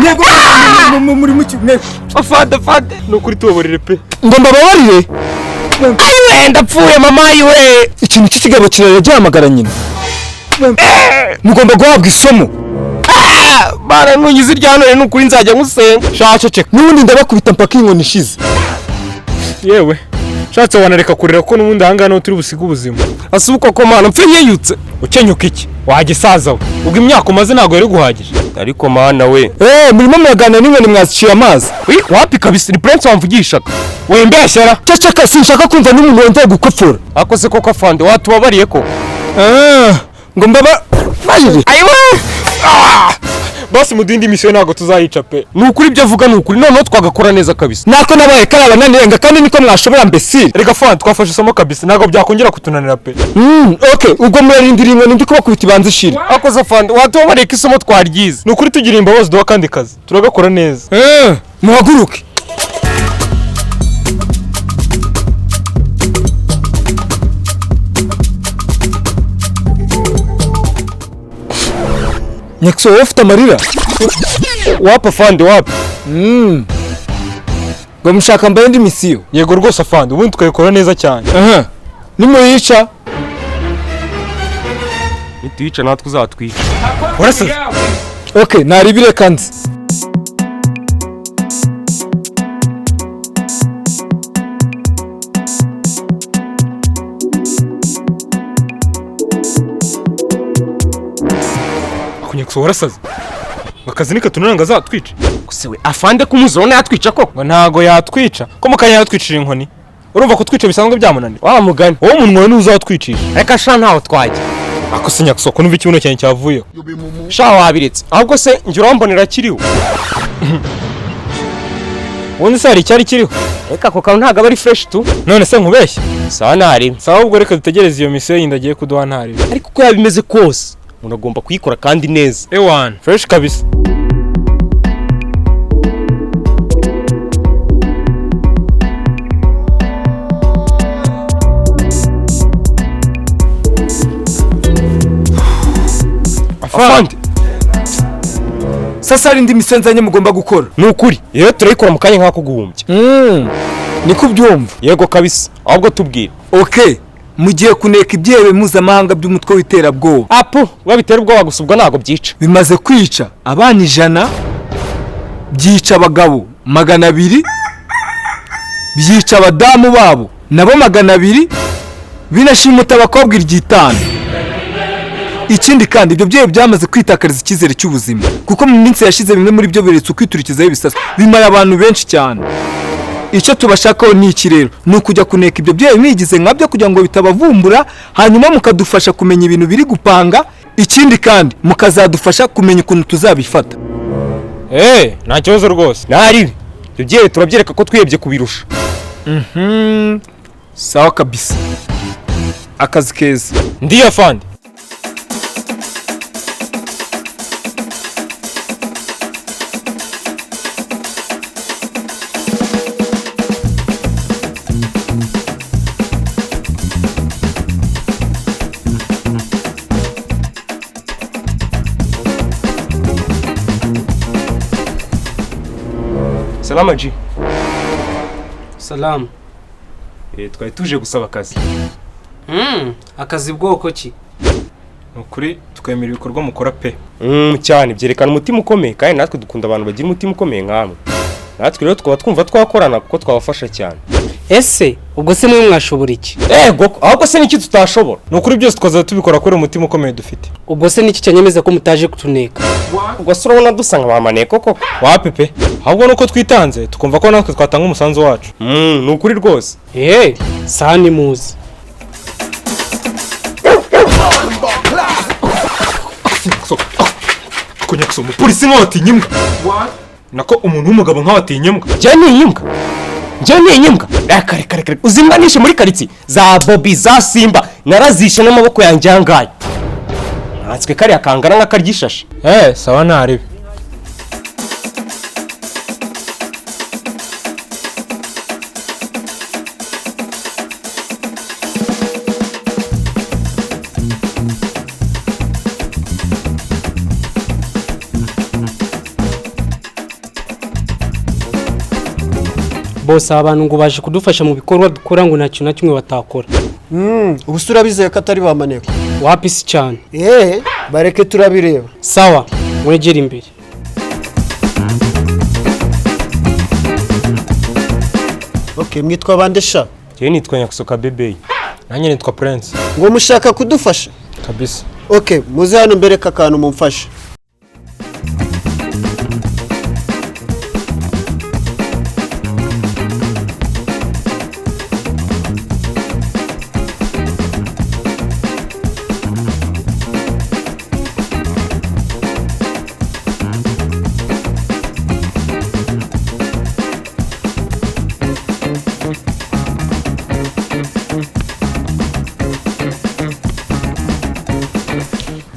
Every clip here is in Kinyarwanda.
Nego muri mu kimwe. Afande nukuri tubabarire pe. Ngo mbabarire. Ayiwe ndapfuye mama yiwe. Ikintu cy'ikigabo kirarajya amagara nyina. Mugomba guhabwa isomo. Bara nkunyize iryanone nukuri nzajya ngusenga. Shacece. Nubundi ndabakubita mpaka inkoni ishize. Yewe. Shatse wanareka kurira ko nubundi hangana turi busiga ubuzima. Asubuko ko mana mpfe nyeyutse. Ukenyuka iki? Wagisaza we. Ubwo imyaka umaze ntago yari guhagije. Ariko mana we. Murimo muragana n'inkoni mwaziciye amazi. Wapi kabisa ni prince wamvugishaga. We mbeshyara. Ceceka sinshaka kumva n'umuntu wongeye gukopfora. Akoze koko afande watubabariye ko. Ngo bayire. Ayiwe. Basi mudindi mission ntago tuzayica pe. Nukuri ibyo avuga nukuri noneho twagakora neza kabisa. Nako nabaye karaba nanirenga kandi niko mwashobora mbesire. Rega fande twafashe isomo kabisa ntago byakongera kutunanira pe. Okay ubwo murarindira inkoni ndi kubakubita ibanze ishira. Akoze afande watubabariye ko isomo twaryize. Nukuri tugira imbabazi duha kandi kazi. Turagakora neza. Muhaguruke. Nyaxo ufite amarira. Wapa afande wapi? Ngo mushaka mbaye ndi misiyo. Yego rwose afande ubundi tukayikora neza cyane. Nimuyica. Nituyica natwe uzatwica. Warasaze. Okay naribire kandi. Nyaxo warasaze. Akazi nika tunananga zatwica. Gusewe afande kumuzona yatwica koko. Ngo ntago yatwica. Ko mukanya yatwicira inkoni. Urumva kutwica bisanzwe byamunani. Wa mugani. Wowe umunwa n'uzatwicisha. Reka sha ntaho twajya. Akose Nyaxo ko numva ikibuno cyane cyavuyeho. Sha wabiretse. Ahubwo se njye urambonera kiriho. Wone se hari cyari kiriho. Reka ako kantu ntago ari fresh tu. None se nkubeshye. Sawa ntari. Sawa ubwo reka dutegereze iyo mission yindagiye kuduha ntari. Ariko uko yabimeze kose umuntu agomba kuyikora kandi neza. Ewan fresh kabisa. Afande. Sasa ari ndi misenzanye mugomba gukora. Nukuri. Yewe turayikora mu kanya nkako guhumbya. Niko byumva. Yego kabisa. Ahubwo tubwire. Okay. Mugiye kuneka ibyebe mpuzamahanga by'umutwe witerabwoba. Apo wabitera ubwoba gusubwa ntago byica. Bimaze kwica abana 100, byica abagabo 200, byica abadamu babo nabo 200, binashimuta abakobwa 5. Ikindi kandi ibyo byebe byamaze kwitakariza icyizere cy'ubuzima kuko mu minsi yashize bimwe muri byo beretse kwiturikizaho ibisasu bimara abantu benshi cyane. Icyo tubashakaho ni iki rero ni ukujya kuneka ibyo byebe mwigize nkabyo kugira ngo bitabavumbura hanyuma mukadufasha kumenya ibintu biri gupanga. Ikindi kandi mukazadufasha kumenya ukuntu tuzabifata. Nta kibazo rwose. Ntari. Ibyo byebe turabyereka ko twiyebye kubirusha. Sawa kabisa. Akazi keza. Ndi afande. Salama G. Salam. Twari tuje gusaba akazi. Akazi bwoko ki? Nukuri tukemera ibikorwa mukora pe. Cyane byerekana umutima ukomeye kandi natwe dukunda abantu bagira umutima ukomeye nkamwe. Natwe rero twaba twumva twakorana kuko twabafasha cyane. Ese ubwo se mwe mwashobora iki? Ahubwo se niki tutashobora? Nukuri byose twaza tubikora kuri umutima ukomeye dufite. Ubwo se niki cyanyemeza ko mutaje kutuneka? Ubwo se urabona dusanga bamaneko koko. Wapepe. Ahubwo nuko twitanze tukumva ko natwe twatanga umusanzu wacu. Nukuri rwose. Sani muzi. Nyaxo umupolisi nk'awatinyembwa. Nako umuntu w'umugabo nk'awatinyembwa. Njye ni inyembwa. Reka. Uzimbanishe muri karitsiye za Bobby za Simba narazishe n'amaboko yanjye yangaye. Natswe kari akangana nk'akaryishashe. Sawa ntaribe. bose abantu ngo baje kudufasha mu bikorwa dukora ngo ntacyo na kimwe batakora. Ubu urabizeye ko atari bamaneko. Wapisi cyane. Bareke turabireba. Sawa, mwegera imbere. Okay, mwitwa bandesha. Jewe nitwa Nyaxo Kabebe. Nanjye nitwa Prince. Ngo mushaka kudufasha? Kabisa. Okay, muze hano mbere kakantu mumfashe.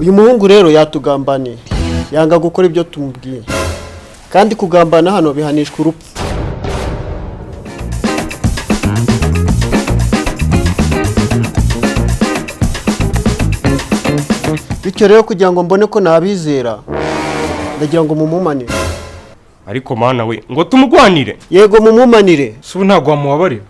Uyu muhungu rero yatugambaniye. Yanga gukora ibyo tumubwiye. Kandi kugambana hano bihanishwa urupfu. Bityo rero kugira ngo mbone ko nabizera, ndagira ngo mumumanire. Ariko mana we, ngo tumugwanire. Yego mumumanire. Subu ntago wamubabarira.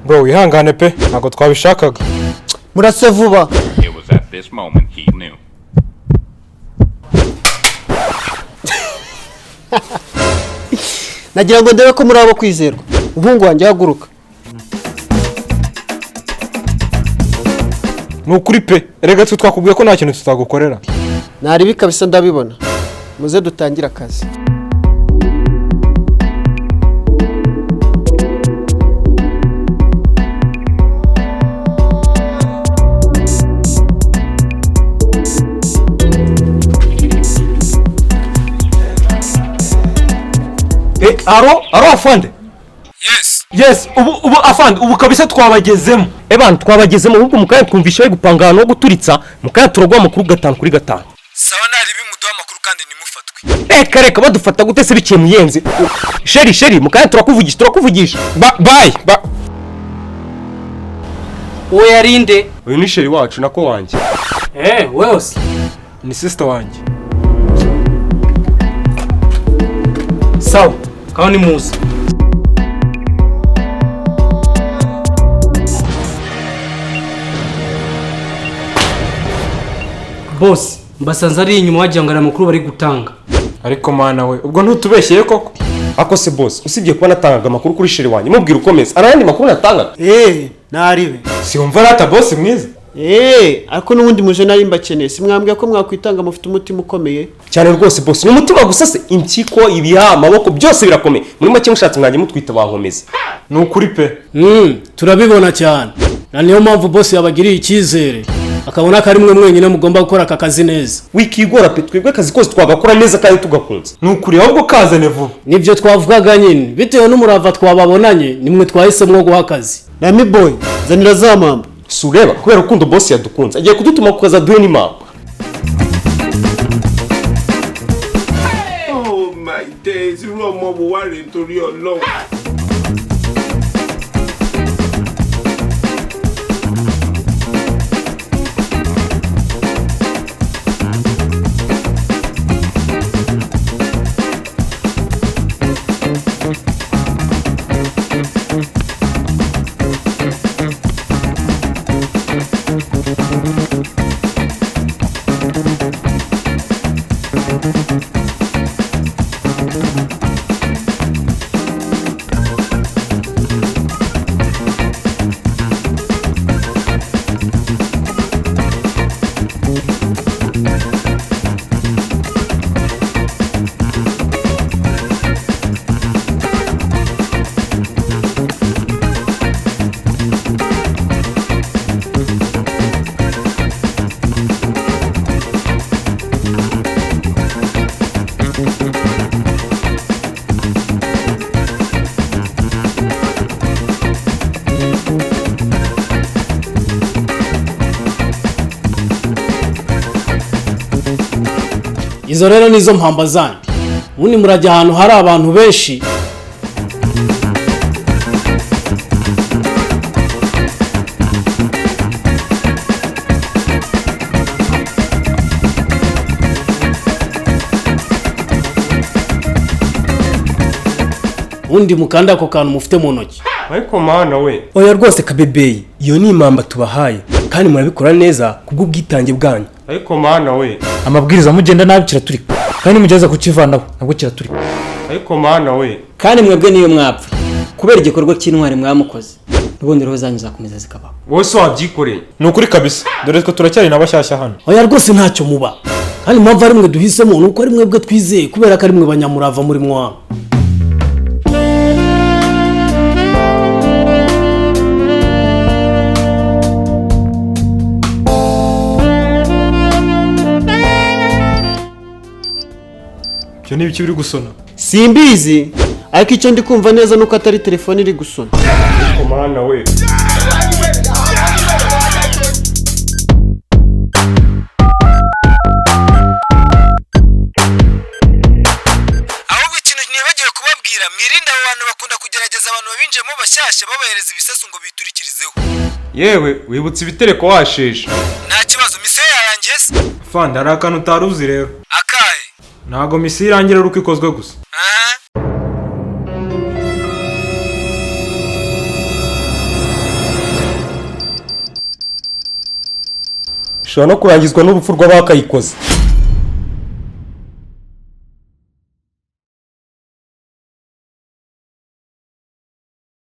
Bro, wihangane pe, ntago twabishakaga. Murase vuba. It was at this moment he knew. Nagira ngo ndebe ko muri abo kwizerwa. Umuhungu wanjye haguruka. Nukuri pe, erega twe twakubwiye ko nta kintu tutagukorera. Nari bikabisa ndabibona. Muze dutangira akazi. Aro afande. Yes, ubu afande, ubu kabisa twabagezemo. Abantu twabagezemo ahubwo mukaya twumvisha yo gupanga no guturitsa, mukaya turagwa amakuru 5 kuri 5. Sawa nari bimuduha amakuru kandi nimufatwe. Reka badufata gute se biciye muyenze. Sheri mukaya turakuvugisha. Bye. Uwo yarinde? Uyu ni sheri wacu nako wanje. Wose. Ni sister wanjye. Sawa, kaho ni muzi. Boss, mbasanze ari inyuma wagira ngo amakuru bari gutanga. Ariko mana we, ubwo ntutubeshyeye koko. Ako se boss, usibye kuba natangaga amakuru kuri sheri wanjye, mubwira ukomeza. Arandi makuru natangaga. Naribe. Si umva rata boss mwiza. Ariko nubundi muje nari mbakeneye. Simwambwiye ko mwakwitanga mufite umutima ukomeye. Cyane rwose boss, n'umutima gusa se impyiko ibiha amaboko byose birakomeye. Muri make mushatse mwanjye mutwita bankomeza. Nukuri pe. Turabibona cyane. Na niyo mpamvu boss yabagiriye icyizere. Akabona ko ari mwe mwenyine mugomba gukora aka kazi neza. Wikigora pe, twebwe akazi kose twagakora neza kandi tugakunze. Nukuri ahubwo kazane vuba. Nibyo twavugaga nyine. Bitewe n'umurava twababonanye, nimwe twahisemo guha akazi. Nami boy, zanira za mamba. Sureba kubera urukundo boss yadukunze. Agiye kudutuma kukaza duhe ni mamba. Oh my days, irú ọmọ wo wá rè nítorí Ọlọ́run. izo rero nizo mpamba zanyu. Ubundi murajya ahantu hari abantu benshi undi mukanda ako kantu mufite mu ntoki. Ariko mana we. Oya rwose kabebeyi, iyo ni impamba tubahaye kandi murabikora neza kubw'ubwitange bwanyu. Ariko mana we. Amabwiriza mugenda nabi kiraturika kandi mugeza kukivanaho nabwo kiraturika. Ariko mana we. Kandi mwebwe niyo mwapfa kubera igikorwa cy'intwari mwamukoze, ubundi roho zanyu zakomeza zikabaho. Wose wabyikoreye. Ni ukuri kabisa, dore ko turacyari nabashyashya hano. Oya rwose ntacyo muba, kandi impamvu ari mwe duhisemo nuko ari mwebwe twizeye kubera ko ari mwe banyamurava muri mwa. Byo ni biki biri gusona? Simbizi, ariko icyo ndi kumva neza nuko atari telefone iri gusona. Ariko mana we. Ahubwo ikintu nibagiwe kubabwira, mwirinde abo bantu bakunda kugerageza abantu babinjemo bashyashya babahereza ibisasu ngo biturikirizeho. Yewe wibutse ibitereko washeshe. Nta kibazo, misiyo yarangiye se? Fanda hari akantu utaruzi rero. Akahe? Ntago misiyo irangira ari uko ikozwe gusa. Ishobora no kurangizwa n'urupfu rw'abakayikoze.